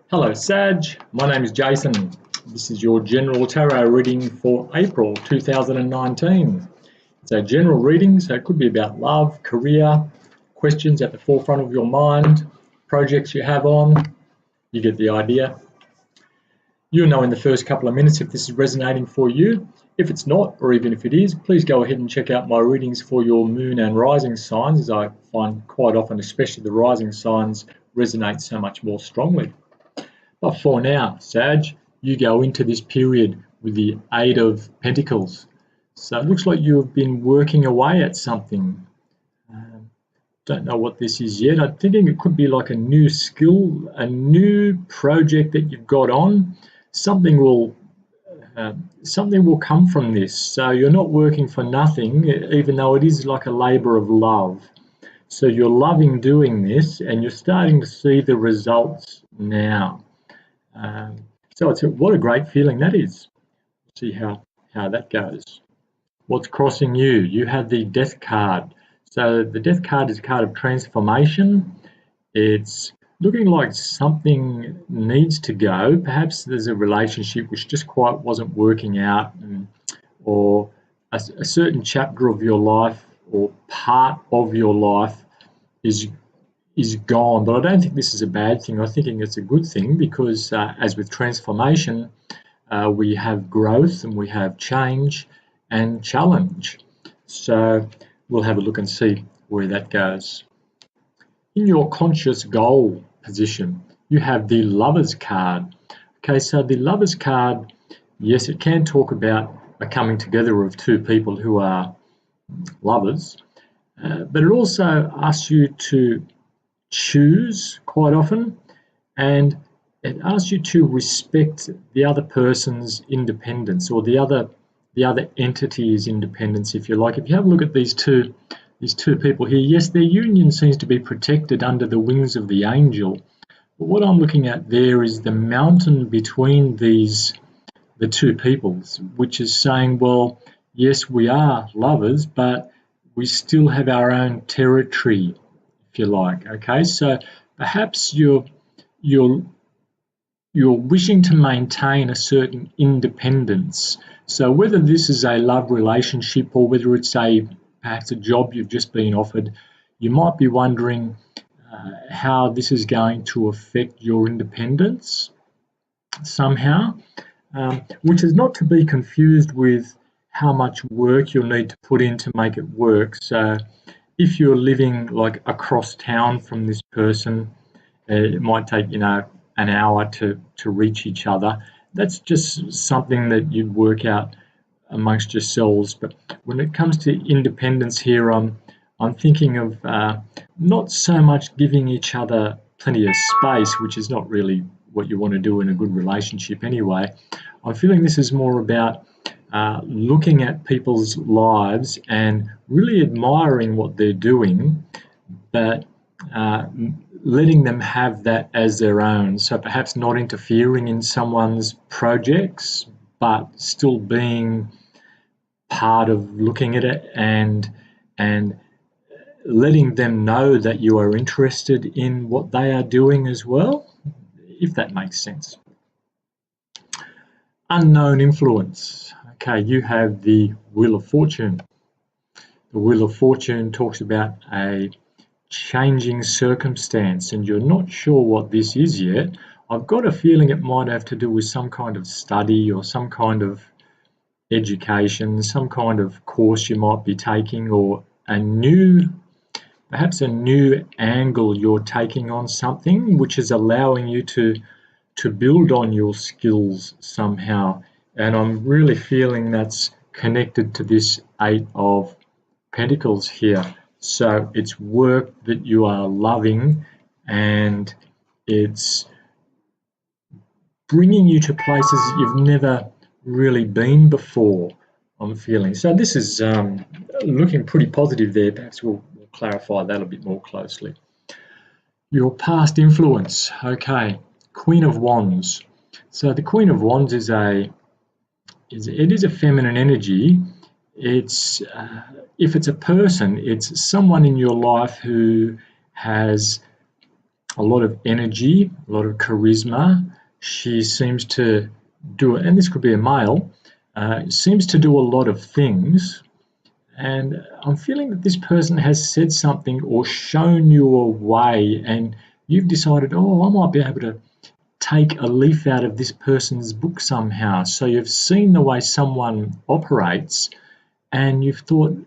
Hello Sag, my name is Jason. This is your general tarot reading for April 2019. It's a general reading, so it could be about love, career, questions at the forefront of your mind, projects you have on. You get the idea. You'll know in the first couple of minutes if this is resonating for you. If it's not, or even if it is, please go ahead and check out my readings for your moon and rising signs, as I find quite often, especially the rising signs, resonate so much more strongly. But for now, Sag, you go into this period with the Eight of Pentacles. So it looks like you've been working away at something. Don't know what this is yet. I'm thinking it could be like a new skill, a new project that you've got on. Something will come from this. So you're not working for nothing, even though it is like a labor of love. So you're loving doing this, and you're starting to see the results now. So what a great feeling that is. See how that goes. What's crossing you? You have the Death card. So the Death card is a card of transformation. It's looking like something needs to go. Perhaps there's a relationship which just quite wasn't working out, or a certain chapter of your life or part of your life is gone. But I don't think this is a bad thing. I'm thinking it's a good thing because as with transformation, we have growth and we have change and challenge. So we'll have a look and see where that goes. In your conscious goal position, you have the Lovers card. Okay, so the Lovers card, yes, it can talk about a coming together of two people who are lovers, but it also asks you to choose quite often, and it asks you to respect the other person's independence, or the other entity's independence, if you like. If you have a look at these two people here, yes, their union seems to be protected under the wings of the angel, but what I'm looking at there is the mountain between the two peoples, which is saying, well, yes, we are lovers, but we still have our own territory, if you like. Okay, so perhaps you're wishing to maintain a certain independence. So whether this is a love relationship or whether it's perhaps a job you've just been offered, you might be wondering how this is going to affect your independence somehow, which is not to be confused with how much work you'll need to put in to make it work. So if you're living like across town from this person, it might take an hour to reach each other. That's just something that you work out amongst yourselves. But when it comes to independence here, I'm thinking of not so much giving each other plenty of space, which is not really what you want to do in a good relationship anyway. I'm feeling this is more about looking at people's lives and really admiring what they're doing, but letting them have that as their own. So perhaps not interfering in someone's projects, but still being part of looking at it and letting them know that you are interested in what they are doing as well, if that makes sense. Unknown influence. Okay, you have the Wheel of Fortune. The Wheel of Fortune talks about a changing circumstance, and you're not sure what this is yet. I've got a feeling it might have to do with some kind of study or some kind of education, some kind of course you might be taking, or perhaps a new angle you're taking on something, which is allowing you to build on your skills somehow. And I'm really feeling that's connected to this Eight of Pentacles here. So it's work that you are loving, and it's bringing you to places that you've never really been before, I'm feeling. So this is looking pretty positive there. Perhaps we'll clarify that a bit more closely. Your past influence. Okay, Queen of Wands. So the Queen of Wands is a feminine energy. It's if it's a person, it's someone in your life who has a lot of energy, a lot of charisma. She seems to do it, and this could be a male, seems to do a lot of things. And I'm feeling that this person has said something or shown you a way, and you've decided, oh, I might be able to take a leaf out of this person's book somehow. So you've seen the way someone operates, and you've thought,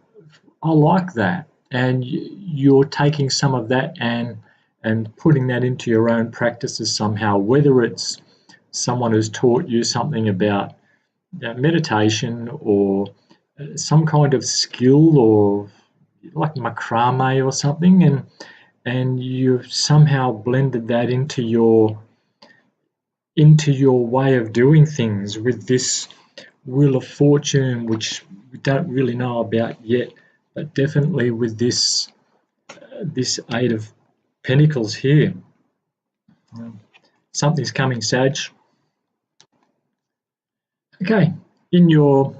I like that. And you're taking some of that and putting that into your own practices somehow, whether it's someone who's taught you something about meditation or some kind of skill, or like macrame or something, and you've somehow blended that into your way of doing things with this Wheel of Fortune, which we don't really know about yet, but definitely with this Eight of Pentacles here. Something's coming, Sag. Okay, in your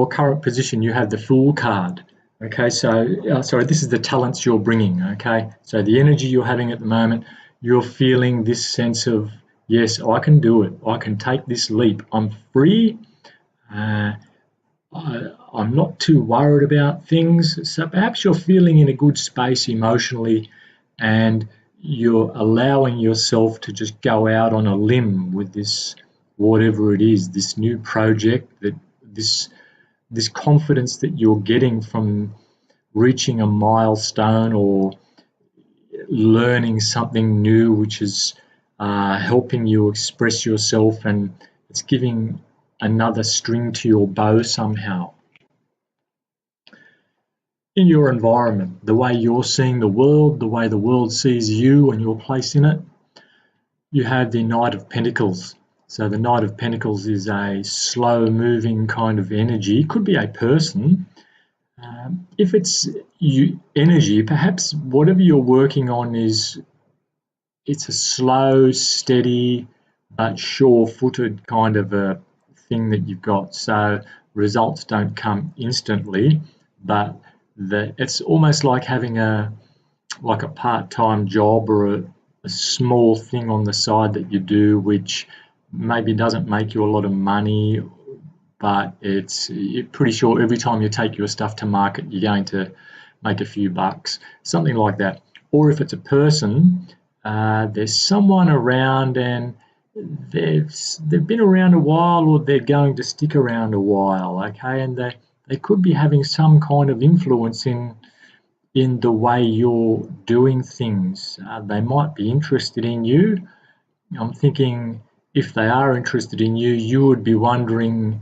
current position, you have the Fool card. Okay, so sorry, this is the talents you're bringing. Okay, so the energy you're having at the moment, you're feeling this sense of, yes, I can do it. I can take this leap. I'm free. I'm not too worried about things. So perhaps you're feeling in a good space emotionally, and you're allowing yourself to just go out on a limb with this, whatever it is, this new project, that this confidence that you're getting from reaching a milestone or learning something new, which is helping you express yourself, and it's giving another string to your bow somehow. In your environment, the way you're seeing the world, the way the world sees you and your place in it, you have the Knight of Pentacles. So the Knight of Pentacles is a slow-moving kind of energy. It could be a person. If it's energy, perhaps whatever you're working on it's a slow, steady, but sure-footed kind of a thing that you've got. So results don't come instantly, but it's almost like having a part-time job or a small thing on the side that you do, which maybe doesn't make you a lot of money, but you're pretty sure every time you take your stuff to market, you're going to make a few bucks, something like that. Or if it's a person, there's someone around and they've been around a while, or they're going to stick around a while, okay, and they could be having some kind of influence in the way you're doing things. They might be interested in you. I'm thinking if they are interested in you, you would be wondering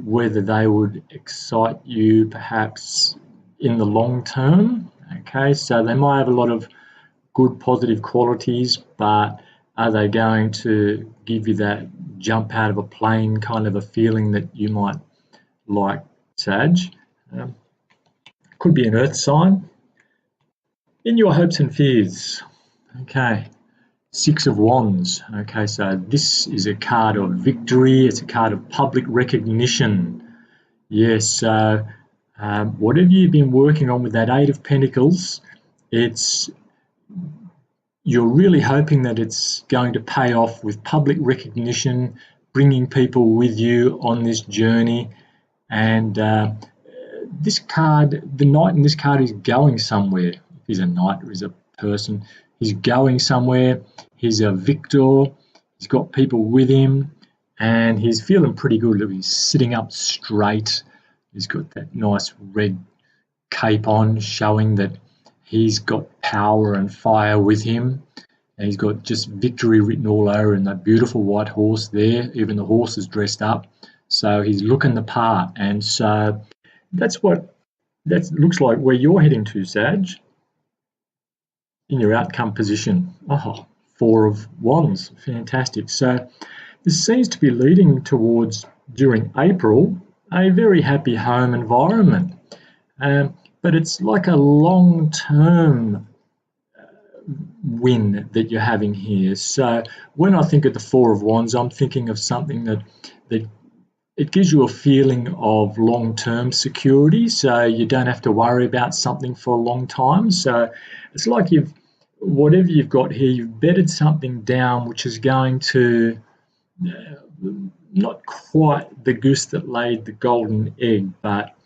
whether they would excite you perhaps in the long term. Okay, so they might have a lot of good positive qualities, but are they going to give you that jump out of a plane kind of a feeling that you might like, Sag? Could be an earth sign. In your hopes and fears, okay, Six of Wands. Okay, so this is a card of victory. It's a card of public recognition. Yes, so whatever you've been working on with that Eight of Pentacles, you're really hoping that it's going to pay off with public recognition, bringing people with you on this journey. And this card, the Knight in this card is going somewhere. If he's a knight or he's a person, he's going somewhere. He's a victor. He's got people with him, and he's feeling pretty good. He's sitting up straight. He's got that nice red cape on, showing that he's got power and fire with him. And he's got just victory written all over, and that beautiful white horse there. Even the horse is dressed up. So he's looking the part. And so that's what that looks like where you're heading to, Sag, in your outcome position. Oh, Four of Wands. Fantastic. So this seems to be leading towards, during April, a very happy home environment. But it's like a long-term win that you're having here. So when I think of the Four of Wands, I'm thinking of something that it gives you a feeling of long-term security, so you don't have to worry about something for a long time. So it's like whatever you've got here, you've bedded something down which is going to not quite the goose that laid the golden egg, but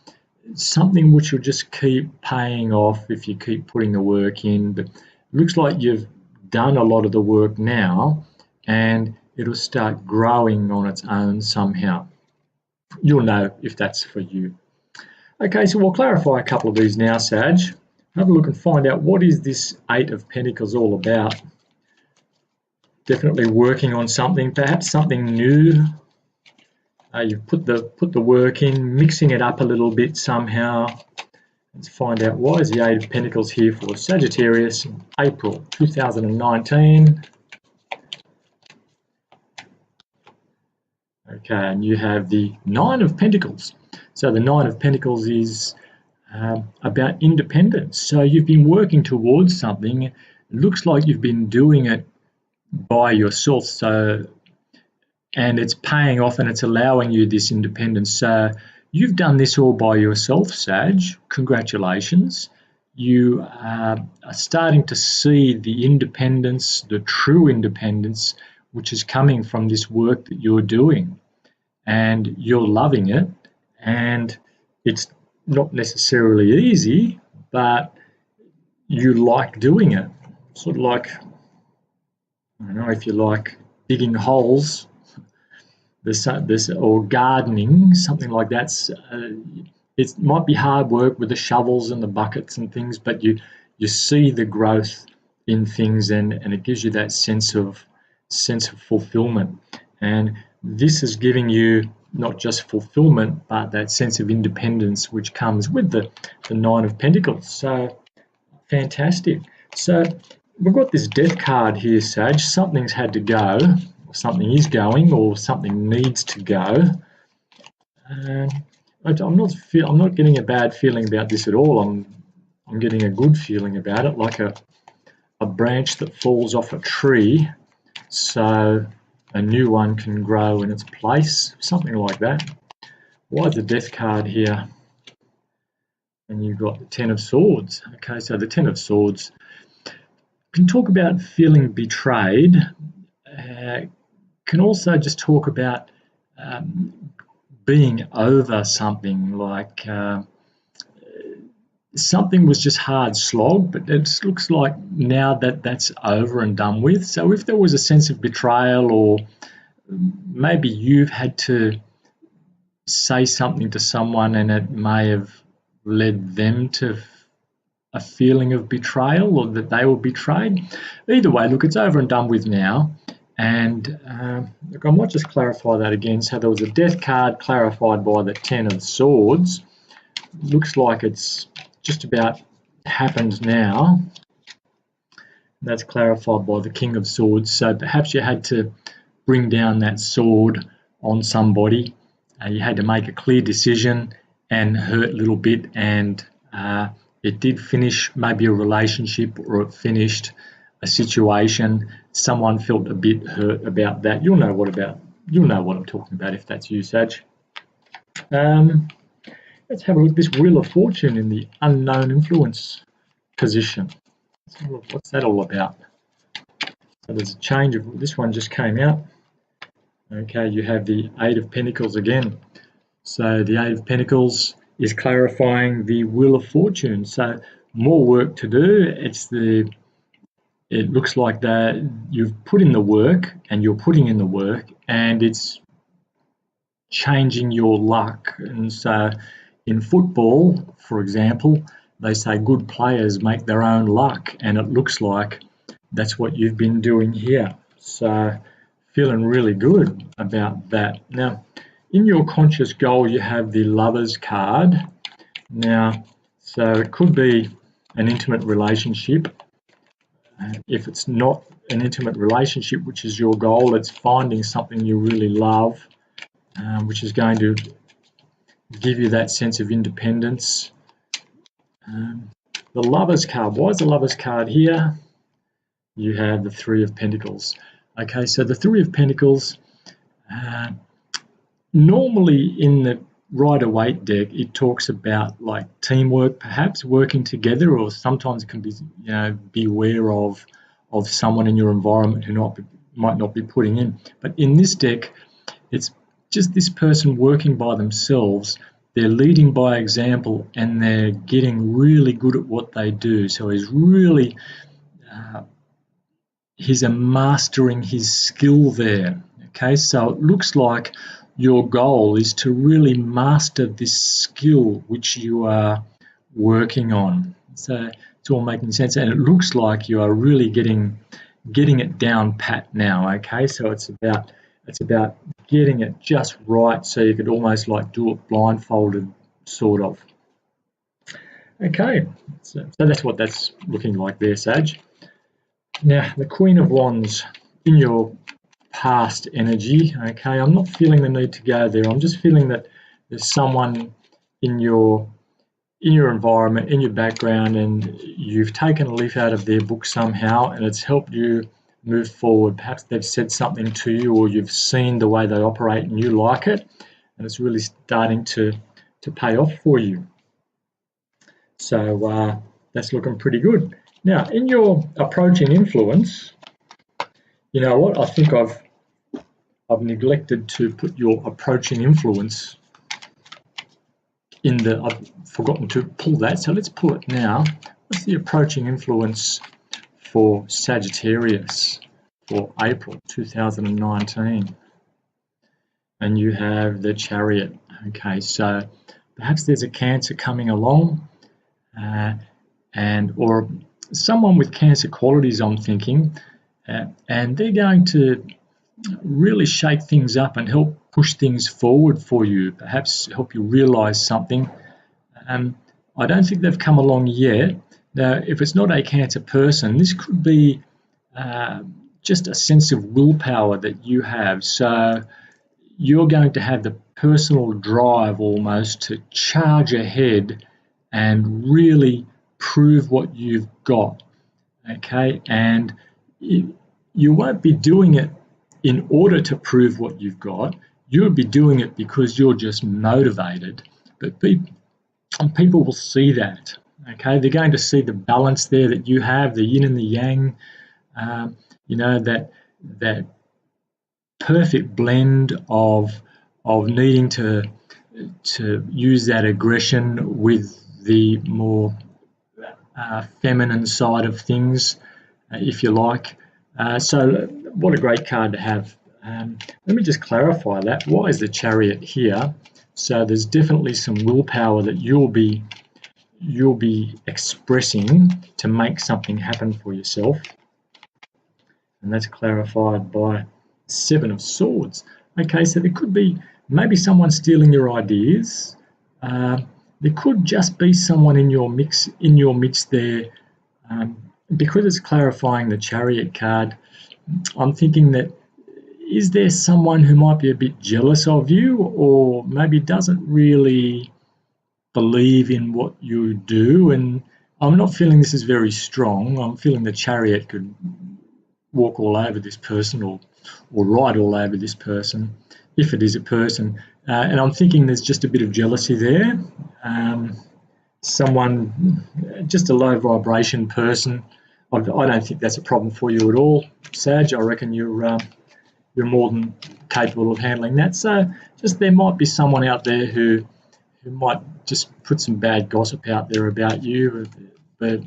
something which will just keep paying off if you keep putting the work in. But it looks like you've done a lot of the work now, and it'll start growing on its own somehow. You'll know if that's for you. Okay, so we'll clarify a couple of these now, Sag. Have a look and find out what is this Eight of Pentacles all about. Definitely working on something, perhaps something new. You've put the work in, mixing it up a little bit somehow. Let's find out why is the Eight of Pentacles here for Sagittarius, April 2019. Okay, and you have the Nine of Pentacles. So the Nine of Pentacles is about independence. So you've been working towards something. It looks like you've been doing it by yourself. And it's paying off and it's allowing you this independence. So you've done this all by yourself, Sag. Congratulations. You are starting to see the independence, the true independence, which is coming from this work that you're doing. And you're loving it. And it's not necessarily easy, but you like doing it. Sort of like, I don't know if you like digging holes, or gardening, something like that. It might be hard work with the shovels and the buckets and things, but you see the growth in things, and it gives you that sense of fulfillment. And this is giving you not just fulfillment, but that sense of independence which comes with the Nine of Pentacles. So fantastic. So we've got this Death card here, Sag. Something's had to go, or something is going, or something needs to go. I'm not getting a bad feeling about this at all. I'm getting a good feeling about it, like a branch that falls off a tree, so a new one can grow in its place, something like that. Why is the Death card here? And you've got the Ten of Swords. Okay, so the Ten of Swords can talk about feeling betrayed. Can also just talk about being over something, like something was just hard slog, but it looks like now that that's over and done with. So if there was a sense of betrayal, or maybe you've had to say something to someone and it may have led them to a feeling of betrayal, or that they were betrayed. Either way, look, it's over and done with now. And look, I might just clarify that again. So there was a Death card clarified by the Ten of Swords. Looks like it's just about happened now. That's clarified by the King of Swords. So perhaps you had to bring down that sword on somebody. You had to make a clear decision and hurt a little bit, and it did finish maybe a relationship, or it finished a situation. Someone felt a bit hurt about that. You'll know what I'm talking about if that's you, Sag. Let's have a look at this Wheel of Fortune in the unknown influence position. What's that all about? So there's a change of, this one just came out. Okay, you have the Eight of Pentacles again. So the Eight of Pentacles is clarifying the Wheel of Fortune. So more work to do. It looks like that you've put in the work, and you're putting in the work, and it's changing your luck. And so in football, for example, they say good players make their own luck, and it looks like that's what you've been doing here. So feeling really good about that. Now, in your conscious goal, you have the Lovers card. Now, so it could be an intimate relationship. If it's not an intimate relationship, which is your goal, it's finding something you really love, which is going to give you that sense of independence. The Lovers card, why is the Lovers card here? You have the Three of Pentacles. Okay, so the Three of Pentacles, normally in Rider-Waite deck, it talks about like teamwork, perhaps working together, or sometimes it can be, beware of someone in your environment who might not be putting in. But in this deck, it's just this person working by themselves. They're leading by example, and they're getting really good at what they do. So he's mastering his skill there. Okay, so it looks like your goal is to really master this skill which you are working on. So it's all making sense, and it looks like you are really getting it down pat now. Okay, so it's about getting it just right, so you could almost like do it blindfolded, sort of. Okay, so that's what that's looking like there, Sag. Now, the Queen of Wands in your past energy, okay, I'm not feeling the need to go there. I'm just feeling that there's someone in your environment, in your background, and you've taken a leaf out of their book somehow, and it's helped you move forward. Perhaps they've said something to you, or you've seen the way they operate and you like it, and it's really starting to pay off for you. So that's looking pretty good. Now, in your approaching influence, you know what? I think I've neglected to put your approaching influence in the. I've forgotten to pull that, so let's pull it now. What's the approaching influence for Sagittarius for April 2019? And you have the Chariot. Okay, so perhaps there's a Cancer coming along, or someone with Cancer qualities, I'm thinking, and they're going to really shake things up and help push things forward for you, perhaps help you realize something. I don't think they've come along yet. Now, if it's not a Cancer person, this could be just a sense of willpower that you have. So you're going to have the personal drive almost to charge ahead and really prove what you've got. Okay, and you won't be doing it in order to prove what you've got. You'll be doing it because you're just motivated. But people will see that. Okay, they're going to see the balance there that you have, the yin and the yang. That perfect blend of needing to use that aggression with the more feminine side of things, if you like. So what a great card to have. Let me just clarify that. Why is the Chariot here? So there's definitely some willpower that you'll be expressing to make something happen for yourself. And that's clarified by Seven of Swords. Okay, so there could be maybe someone stealing your ideas. There could just be someone in your midst there. Because it's clarifying the Chariot card, I'm thinking that is there someone who might be a bit jealous of you, or maybe doesn't really believe in what you do? And I'm not feeling this is very strong. I'm feeling the Chariot could walk all over this person or ride all over this person, if it is a person. And I'm thinking there's just a bit of jealousy there. Someone, just a low vibration person. I don't think that's a problem for you at all, Sag. I reckon you're more than capable of handling that. So just there might be someone out there who might just put some bad gossip out there about you, but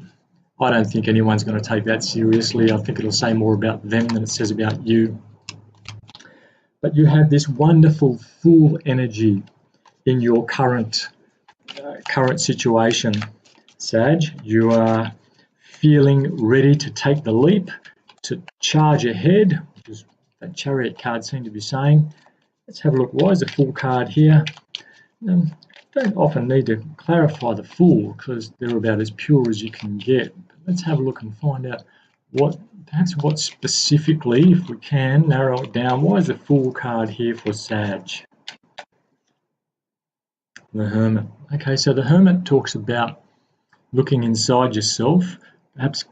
I don't think anyone's going to take that seriously. I think it'll say more about them than it says about you. But you have this wonderful full energy in your current situation, Sag. You are feeling ready to take the leap, to charge ahead, which is that Chariot card seemed to be saying. Let's have a look. Why is the Fool card here? Don't often need to clarify the Fool because they're about as pure as you can get. But let's have a look and find out what specifically, if we can narrow it down. Why is the Fool card here for Sag? The Hermit. Okay, so the Hermit talks about looking inside yourself, perhaps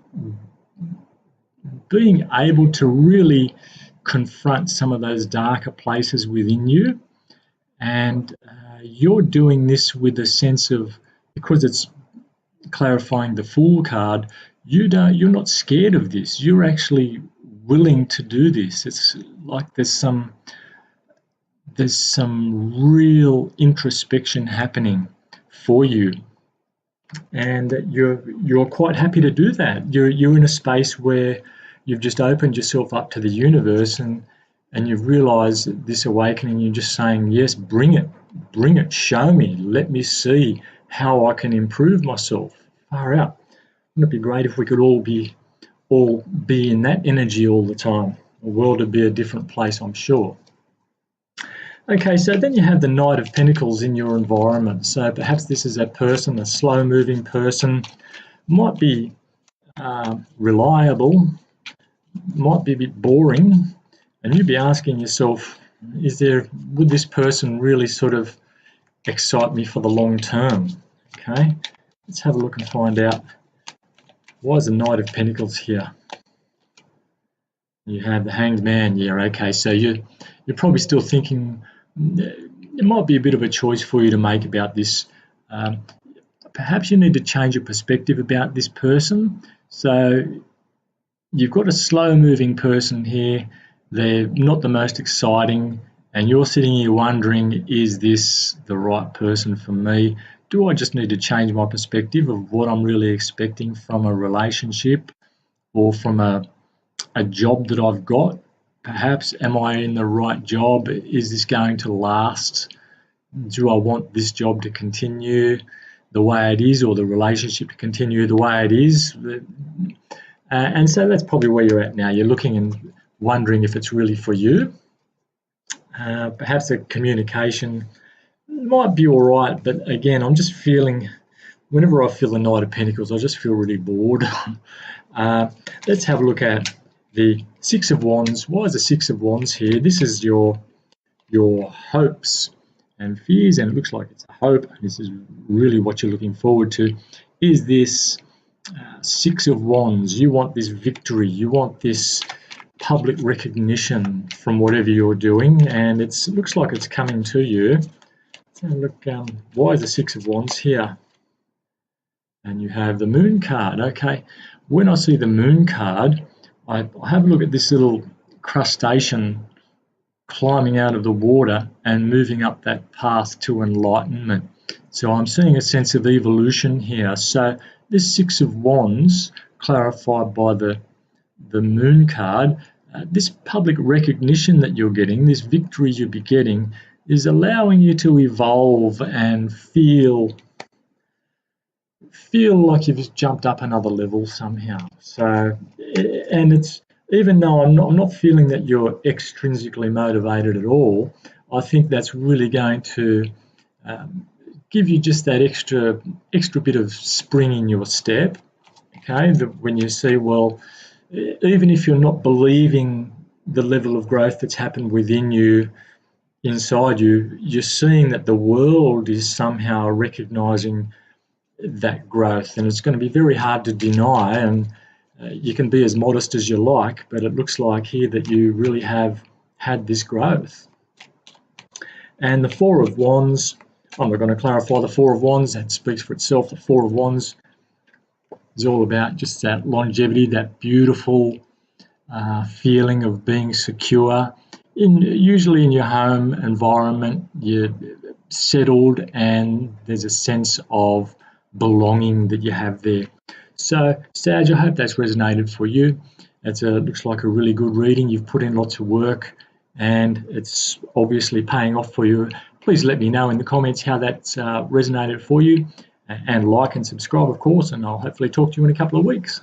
being able to really confront some of those darker places within you, And you're doing this with a sense of, because it's clarifying the Fool card, you're not scared of this. You're actually willing to do this. It's like there's some real introspection happening for you, and you're quite happy to do that. You're in a space where you've just opened yourself up to the universe, and you've realized this awakening. You're just saying, yes, bring it, show me, let me see how I can improve myself. Far out. Wouldn't it be great if we could all be in that energy all the time? The world would be a different place, I'm sure. Okay, so then you have the Knight of Pentacles in your environment. So perhaps this is a person, a slow-moving person, might be reliable, might be a bit boring, and you'd be asking yourself, would this person really sort of excite me for the long term? Okay, let's have a look and find out. Why is the Knight of Pentacles here? You have the Hanged Man. Yeah, okay, so you're probably still thinking it might be a bit of a choice for you to make about this. Perhaps you need to change your perspective about this person. So you've got a slow-moving person here. They're not the most exciting, and you're sitting here wondering, is this the right person for me? Do I just need to change my perspective of what I'm really expecting from a relationship or from a job that I've got? Perhaps, am I in the right job? Is this going to last? Do I want this job to continue the way it is, or the relationship to continue the way it is? And so that's probably where you're at now. You're looking and wondering if it's really for you. Perhaps the communication might be all right, but again, I'm just feeling, whenever I feel the Knight of Pentacles, I just feel really bored. Let's have a look at the Six of Wands. Why is the Six of Wands here? This is your hopes and fears, and it looks like it's a hope. This is really what you're looking forward to. Is this Six of Wands? You want this victory. You want this public recognition from whatever you're doing, and it looks like it's coming to you. So look, why is the Six of Wands here? And you have the Moon card. Okay, when I see the Moon card, I have a look at this little crustacean climbing out of the water and moving up that path to enlightenment. So I'm seeing a sense of evolution here. So this Six of Wands, clarified by the Moon card, this public recognition that you're getting, this victory you'll be getting, is allowing you to evolve and feel like you've jumped up another level somehow. So, and it's, even though I'm not feeling that you're extrinsically motivated at all, I think that's really going to give you just that extra bit of spring in your step. Okay, when you see, well, even if you're not believing the level of growth that's happened within you, inside you, you're seeing that the world is somehow recognizing that growth, and it's going to be very hard to deny. And you can be as modest as you like, but it looks like here that you really have had this growth. And the Four of Wands, I'm not going to clarify the Four of Wands, that speaks for itself. The Four of Wands is all about just that longevity, that beautiful feeling of being secure. Usually in your home environment, you're settled and there's a sense of belonging that you have there. So, Sag, I hope that's resonated for you. It looks like a really good reading. You've put in lots of work and it's obviously paying off for you. Please let me know in the comments how that's resonated for you, and like and subscribe, of course, and I'll hopefully talk to you in a couple of weeks.